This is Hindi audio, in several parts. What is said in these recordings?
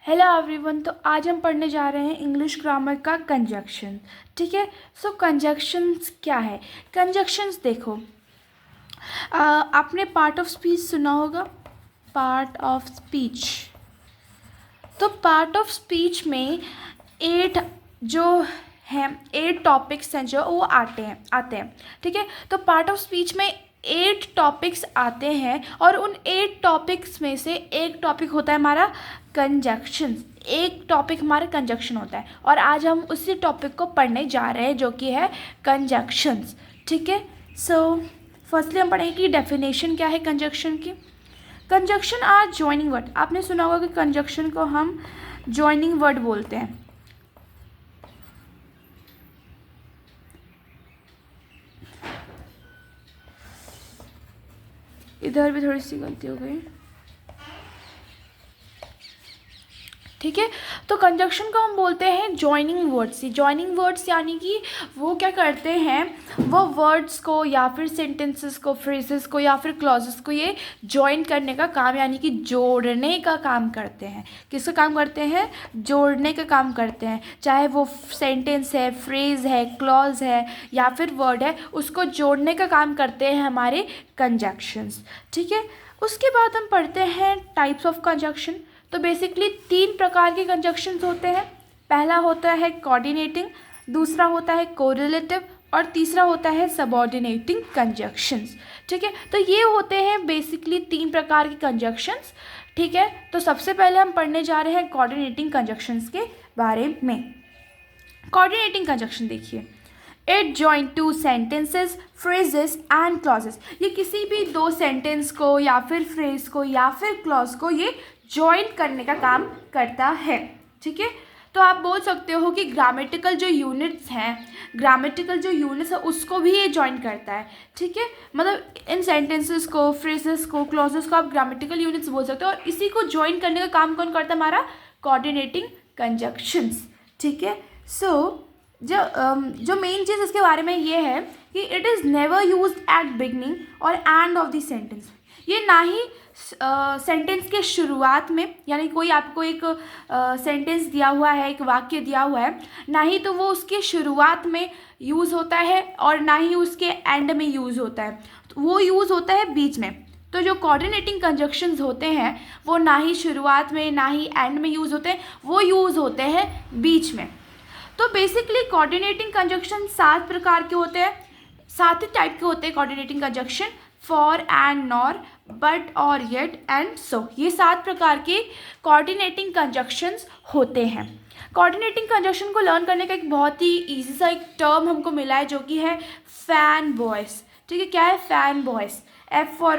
Hello everyone. तो आज हम पढ़ने जा रहे हैं इंग्लिश ग्रामर का कंजक्शन। ठीक है। सो कंजक्शंस क्या है? कंजक्शंस देखो, आपने पार्ट ऑफ स्पीच सुना होगा। पार्ट ऑफ स्पीच, तो पार्ट ऑफ स्पीच में 8 जो हैं 8 टॉपिक्स हैं जो वो आते हैं। ठीक है। तो पार्ट ऑफ स्पीच में 8 टॉपिक्स आते हैं और उन 8 टॉपिक्स में से एक टॉपिक होता है हमारा कंजक्शन। एक टॉपिक हमारा कंजक्शन होता है और आज हम उसी टॉपिक को पढ़ने जा रहे हैं जो कि है कंजक्शंस। ठीक है। सो फर्स्टली हम पढ़ेंगे कि डेफिनेशन क्या है कंजक्शन की। Conjunction are joining word. आपने सुना होगा कि कंजक्शन को हम जॉइनिंग वर्ड बोलते हैं। इधर भी थोड़ी सी गलती हो गई। ठीक है। तो कंजक्शन को हम बोलते हैं जॉइनिंग वर्ड्स। जॉइनिंग वर्ड्स यानी कि वो क्या करते हैं, वो वर्ड्स को या फिर सेंटेंसेस को, फ्रेजेस को या फिर क्लॉजेस को ये जॉइन करने का काम यानी कि जोड़ने का काम करते हैं। किसका काम करते हैं? जोड़ने का काम करते हैं। चाहे वो सेंटेंस है, फ्रेज है, क्लॉज है या फिर वर्ड है, उसको जोड़ने का काम करते हैं हमारे कंजक्शंस। ठीक है। उसके बाद हम पढ़ते हैं टाइप्स ऑफ कंजक्शन। तो बेसिकली 3 प्रकार के कंजक्शंस होते हैं। पहला होता है कोऑर्डिनेटिंग, दूसरा होता है कोरिलेटिव और तीसरा होता है सबऑर्डिनेटिंग कंजक्शंस। ठीक है। तो ये होते हैं बेसिकली 3 प्रकार के कंजक्शंस। ठीक है। तो सबसे पहले हम पढ़ने जा रहे हैं कोऑर्डिनेटिंग कंजक्शंस के बारे में। कोऑर्डिनेटिंग कंजक्शन देखिए, it join 2 sentences, phrases and clauses. ये किसी भी 2 सेंटेंस को या फिर फ्रेज को या फिर क्लॉज को ये जॉइन करने का काम करता है। ठीक है। तो आप बोल सकते हो कि ग्रामेटिकल जो यूनिट्स है उसको भी ये जॉइन करता है। ठीक है। मतलब इन सेंटेंसेस को, फ्रेजेस को, क्लॉजेस को आप ग्रामेटिकल यूनिट्स बोल सकते हो और इसी को जॉइन करने का काम कौन करता है? हमारा कोऑर्डिनेटिंग कंजक्शंस। ठीक है। सो जो मेन चीज़ इसके बारे में ये है कि it is never use at beginning और एंड ऑफ द सेंटेंस। ये ना ही सेंटेंस के शुरुआत में, यानी कोई आपको एक सेंटेंस दिया हुआ है, एक वाक्य दिया हुआ है, ना ही तो वो उसके शुरुआत में यूज़ होता है और ना ही उसके एंड में यूज़ होता है। तो वो यूज़ होता है बीच में। तो जो कोऑर्डिनेटिंग कंजक्शंस होते हैं वो ना ही शुरुआत में ना ही एंड में यूज़ होते हैं, वो यूज़ होते हैं बीच में। तो बेसिकली कोऑर्डिनेटिंग कंजक्शन 7 प्रकार के होते हैं, 7 ही टाइप के होते हैं coordinating conjunction. For and nor, but और येट एंड सो, ये 7 प्रकार के कोऑर्डिनेटिंग कंजक्शंस होते हैं। कोऑर्डिनेटिंग कंजक्शन को लर्न करने का एक बहुत ही ईजी सा एक टर्म हमको मिला है जो कि है फैन वॉइस। ठीक है। क्या है? Fan voice. F for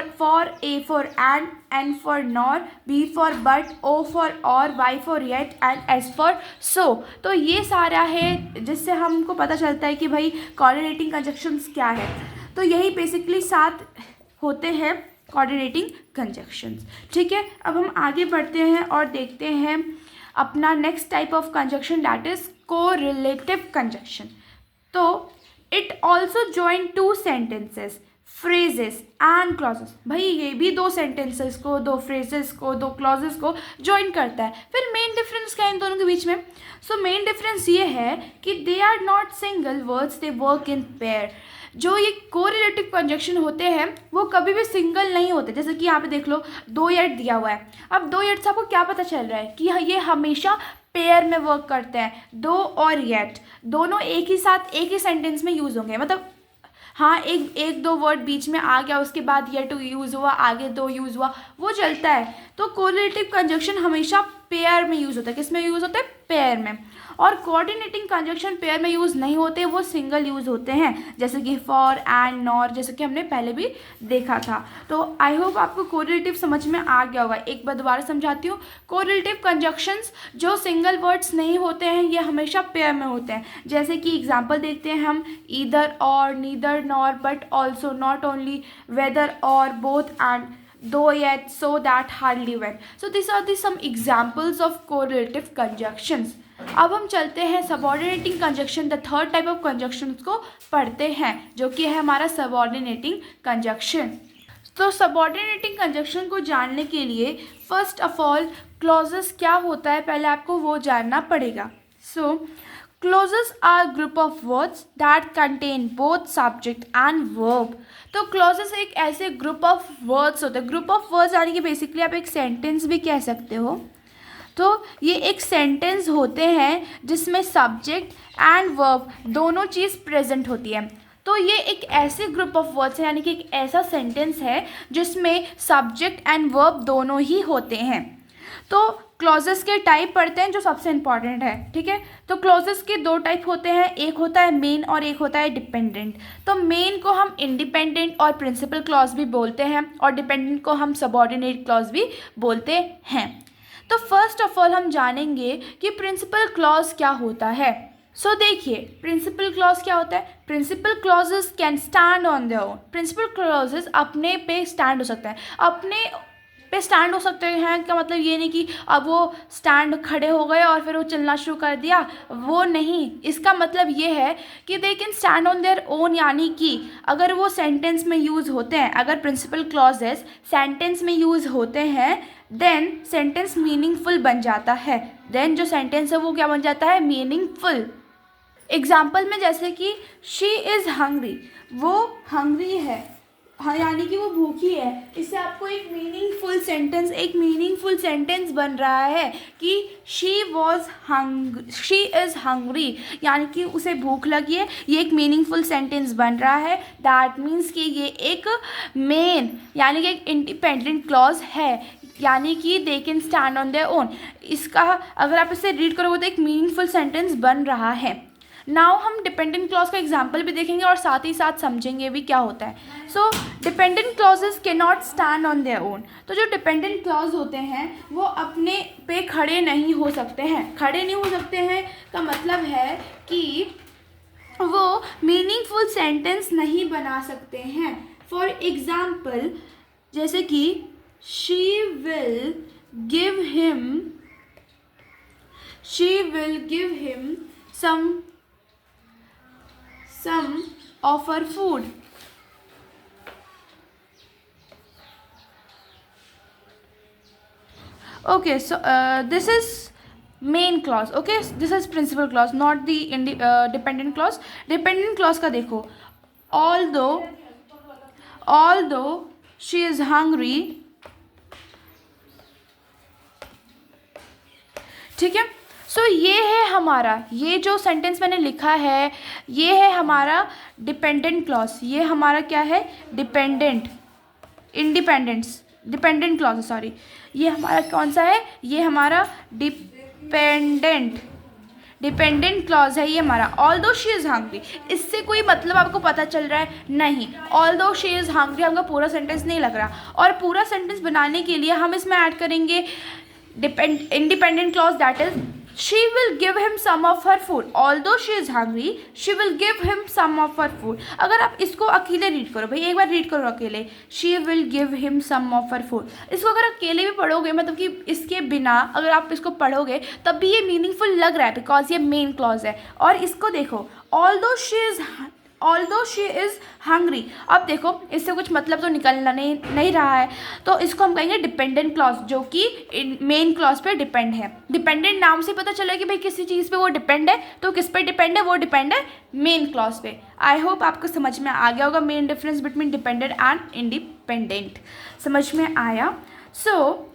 A for and, N for nor, B for but, O for or, Y for yet and S for so। तो ये सारा है जिससे हमको पता चलता है कि भाई कोऑर्डिनेटिंग कंजक्शंस क्या है। तो यही बेसिकली 7 होते हैं कोऑर्डिनेटिंग कंजक्शंस। ठीक है। अब हम आगे बढ़ते हैं और देखते हैं अपना next type of conjunction, that is correlative conjunction. तो it also join 2 sentences, phrases and clauses. भाई ये भी 2 सेंटेंसेस को, 2 फ्रेजेस को, 2 क्लॉजेस को जॉइन करता है। फिर मेन डिफरेंस क्या है इन दोनों के बीच में? सो मेन डिफरेंस ये है कि they are not single words, they work in pair. जो ये कोरिलेटिव कंजक्शन होते हैं वो कभी भी सिंगल नहीं होते। जैसे कि यहाँ पे देख लो 2 येट दिया हुआ है। अब 2 येट से आपको क्या पता चल रहा है कि ये हमेशा पेयर में वर्क करते हैं। 2 और येट दोनों एक ही साथ एक ही सेंटेंस में यूज़ होंगे। मतलब हाँ, एक 2 वर्ड बीच में आ गया, उसके बाद येट यूज़ हुआ, आगे 2 यूज़ हुआ, वो चलता है। तो कोरिलेटिव कंजक्शन हमेशा पेयर में यूज़ होता है। किस में यूज़ होता है? पेयर में। और कोऑर्डिनेटिंग कंजक्शन पेयर में यूज़ नहीं होते, वो सिंगल यूज़ होते हैं, जैसे कि फॉर एंड नॉर, जैसे कि हमने पहले भी देखा था। तो आई होप आपको कोरिलेटिव समझ में आ गया होगा। एक बार दोबारा समझाती हूँ। कोरिलेटिव कंजक्शंस जो सिंगल वर्ड्स नहीं होते हैं ये हमेशा पेयर में होते हैं। जैसे कि एग्जाम्पल देखते हैं हम, ईदर और, neither nor, but also, not only, whether और, both and, though yet, so that, hardly when। so these are the some examples of correlative conjunctions। अब हम चलते हैं subordinating conjunction, the third type of conjunction को पढ़ते हैं जो कि है हमारा सबऑर्डिनेटिंग कंजक्शन। तो सबऑर्डिनेटिंग कंजक्शन को जानने के लिए फर्स्ट ऑफ ऑल क्लॉजेस क्या होता है पहले आपको वो जानना पड़ेगा. So clauses are group of words that contain both subject and verb. तो क्लॉजेस एक ऐसे ग्रुप ऑफ वर्ड्स होते हैं. ग्रुप ऑफ वर्ड्स यानी कि बेसिकली आप एक सेंटेंस भी कह सकते हो. तो ये एक सेंटेंस होते हैं जिसमें सब्जेक्ट एंड वर्ब दोनों चीज़ प्रेजेंट होती है. तो ये एक ऐसे ग्रुप ऑफ वर्ड्स है यानी कि एक ऐसा सेंटेंस है जिसमें सब्जेक्ट एंड वर्ब दोनों ही होते हैं. तो क्लॉजेस के टाइप पढ़ते हैं जो सबसे इम्पॉर्टेंट है. ठीक है, तो क्लॉजेस के दो टाइप होते हैं, एक होता है मेन और एक होता है डिपेंडेंट. तो मेन को हम इंडिपेंडेंट और प्रिंसिपल क्लॉज भी बोलते हैं और डिपेंडेंट को हम सबऑर्डिनेट क्लॉज भी बोलते हैं. तो फर्स्ट ऑफ ऑल हम जानेंगे कि प्रिंसिपल क्लॉज क्या होता है. सो देखिए प्रिंसिपल क्लॉज क्या होता है. Principal clauses can stand on their own. Principal clauses अपने पे स्टैंड हो सकते हैं. अपने पे स्टैंड हो सकते हैं का मतलब ये नहीं कि अब वो स्टैंड खड़े हो गए और फिर वो चलना शुरू कर दिया, वो नहीं. इसका मतलब ये है कि they can stand on their own, यानी कि अगर वो सेंटेंस में यूज़ होते हैं, अगर प्रिंसिपल क्लॉजेस सेंटेंस में यूज़ होते हैं देन सेंटेंस मीनिंगफुल बन जाता है. देन जो सेंटेंस है वो क्या बन जाता है, मीनिंगफुल. एग्जाम्पल में जैसे कि शी इज़ हंग्री, वो हंग्री है, हाँ यानी कि वो भूखी है. इससे आपको एक मीनिंगफुल सेंटेंस बन रहा है कि शी इज़ हंग्री यानी कि उसे भूख लगी है. ये एक मीनिंगफुल सेंटेंस बन रहा है. दैट मीन्स कि ये एक मेन यानी कि एक इंडिपेंडेंट क्लॉज है, यानी कि they can stand on their own. इसका अगर आप इसे रीड करोगे तो एक मीनिंगफुल सेंटेंस बन रहा है. नाउ हम डिपेंडेंट क्लॉज का एग्जाम्पल भी देखेंगे और साथ ही साथ समझेंगे भी क्या होता है. सो dependent clauses can not stand on their own. तो जो डिपेंडेंट क्लॉज होते हैं वो अपने पे खड़े नहीं हो सकते हैं. खड़े नहीं हो सकते हैं का मतलब है कि वो मीनिंगफुल सेंटेंस नहीं बना सकते हैं. फॉर एग्जाम्पल जैसे कि she will give him some of her food. Okay, so this is main clause. Okay, this is principal clause, not the dependent clause. Dependent clause का देखो, although she is hungry. ठीक है. सो ये है हमारा, ये जो सेंटेंस मैंने लिखा है ये है हमारा डिपेंडेंट क्लॉज. ये हमारा क्या है, डिपेंडेंट क्लॉज. सॉरी, ये हमारा कौन सा है, ये हमारा डिपेंडेंट क्लॉज है. ये हमारा ऑल्दो शी इज़ हंग्री. इससे कोई मतलब आपको पता चल रहा है नहीं. ऑल्दो शी इज़ हंग्री हमका पूरा सेंटेंस नहीं लग रहा. और पूरा सेंटेंस बनाने के लिए हम इसमें ऐड करेंगे independent clause, that is she will give him some of her food. Although she is hungry, she will give him some of her food. अगर आप इसको अकेले रीड करो भाई, एक बार रीड करो अकेले, she will give him some of her food. इसको अगर अकेले भी पढ़ोगे मतलब कि इसके बिना अगर आप इसको पढ़ोगे तब भी ये मीनिंगफुल लग रहा है बिकॉज ये मेन क्लॉज है. और इसको देखो, although she is hungry. अब देखो इससे कुछ मतलब तो निकलना नहीं रहा है, तो इसको हम कहेंगे डिपेंडेंट क्लॉज जो कि मेन क्लॉज पे डिपेंड है. डिपेंडेंट नाम से पता चला कि भाई किसी चीज़ पे वो डिपेंड है, तो किस पे डिपेंड है, वो डिपेंड है मेन क्लॉज पे. आई होप आपको समझ में आ गया होगा main difference between dependent and independent. समझ में आया. सो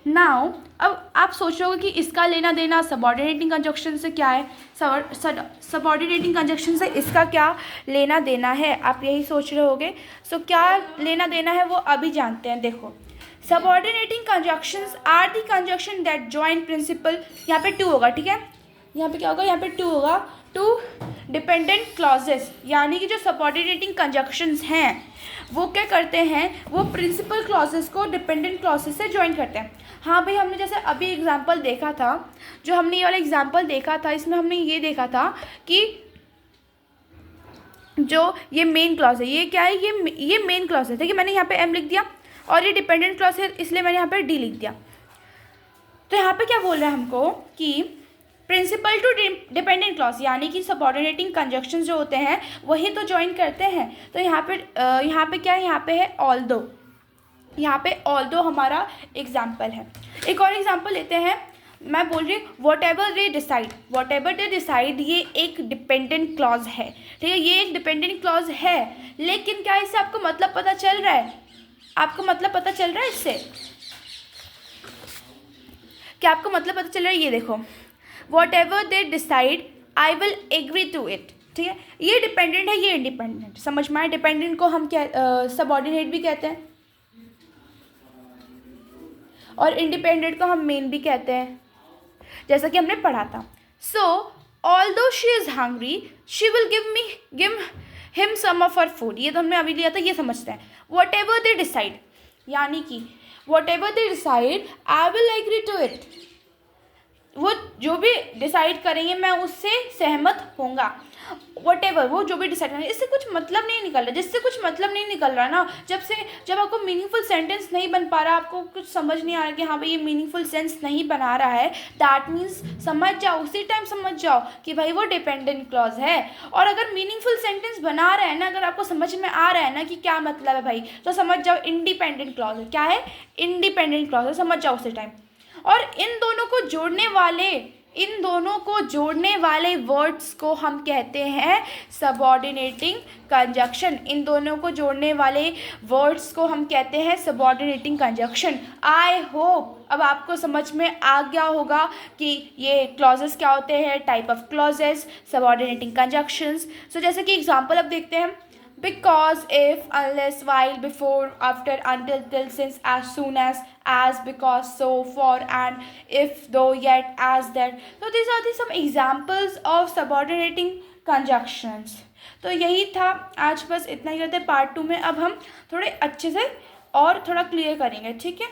नाउ अब आप सोच रहे हो कि इसका लेना देना सबऑर्डिनेटिंग कंजक्शन से क्या है, सबऑर्डिनेटिंग कंजक्शन से इसका क्या लेना देना है, आप यही सोच रहे होगे. सो क्या लेना देना है वो अभी जानते हैं. देखो, subordinating conjunctions are the conjunction that join principal. यहाँ पे 2 होगा, ठीक है, यहाँ पे क्या होगा, यहाँ पे 2 होगा, 2 डिपेंडेंट क्लॉजेस. यानी कि जो सबऑर्डिनेटिंग कंजक्शंस हैं वो क्या करते हैं, वो प्रिंसिपल क्लॉजेस को डिपेंडेंट क्लॉजेस से ज्वाइन करते हैं. हाँ भाई, हमने जैसे अभी एग्जांपल देखा था, जो हमने ये वाला एग्जांपल देखा था, इसमें हमने ये देखा था कि जो ये मेन क्लॉज है, ये क्या है, ये मेन क्लॉज है. देखिए मैंने यहाँ पे एम लिख दिया और ये डिपेंडेंट क्लॉज है इसलिए मैंने यहाँ पे डी लिख दिया. तो यहाँ पे क्या बोल रहा है हमको कि प्रिंसिपल टू डिपेंडेंट क्लॉज यानी कि सबऑर्डिनेटिंग कंजक्शन जो होते हैं वही तो ज्वाइन करते हैं. तो यहाँ पे क्या है, यहाँ पे है ऑल्दो. यहाँ पे ऑल्दो हमारा एग्जाम्पल है। एक और एग्जाम्पल लेते हैं, मैं बोल रही हूँ what ever they decide, what ever they decide ये एक डिपेंडेंट क्लॉज है, ठीक है, ये एक डिपेंडेंट क्लॉज है, लेकिन क्या इससे आपको मतलब पता चल रहा है? आपको मतलब पता चल रहा है इससे? क्या आपको मतलब पता चल रहा है? ये देखो, whatever they decide I will agree to it, ठीक है, ये डिपेंडेंट है, ये इंडिपेंडेंट, समझ में आए? डिपेंडेंट को हम क्या सबऑर्डिनेट भी कहते हैं और इंडिपेंडेंट को हम मेन भी कहते हैं, जैसा कि हमने पढ़ा था। So although she is hungry she will give him some of her food, ये तो हमने अभी लिया था, ये समझते हैं। वॉट एवर दे डिसाइड, यानी कि whatever they decide I will agree to it, वो जो भी डिसाइड करेंगे मैं उससे सहमत होऊंगा। वट एवर, वो जो भी डिसाइड करेंगे, इससे कुछ मतलब नहीं निकल रहा, जिससे कुछ मतलब नहीं निकल रहा ना, जब आपको मीनिंगफुल सेंटेंस नहीं बन पा रहा, आपको कुछ समझ नहीं आ रहा कि हाँ भाई ये मीनिंगफुल सेंस नहीं बना रहा है, दैट मीन्स समझ जाओ, उसी टाइम समझ जाओ कि भाई वो डिपेंडेंट क्लॉज है। और अगर मीनिंगफुल सेंटेंस बना रहा है ना, अगर आपको समझ में आ रहा है ना कि क्या मतलब है भाई, तो समझ जाओ इंडिपेंडेंट क्लॉज है। क्या है? इंडिपेंडेंट क्लॉज है, समझ जाओ उसी टाइम। और इन दोनों को जोड़ने वाले वर्ड्स को हम कहते हैं सबऑर्डिनेटिंग कंजक्शन। इन दोनों को जोड़ने वाले वर्ड्स को हम कहते हैं सबऑर्डिनेटिंग कंजक्शन। आई होप अब आपको समझ में आ गया होगा कि ये क्लॉजेस क्या होते हैं, type of clauses, subordinating conjunctions. So जैसे कि एग्जांपल अब देखते हैं, because, if, unless, while, before, after, until, till, since, as soon as, because, so, for, and, if, though, yet, as, that. So these are some examples of subordinating conjunctions. तो यही था आज, बस इतना ही करते। पार्ट 2 में अब हम थोड़े अच्छे से और थोड़ा क्लियर करेंगे, ठीक है।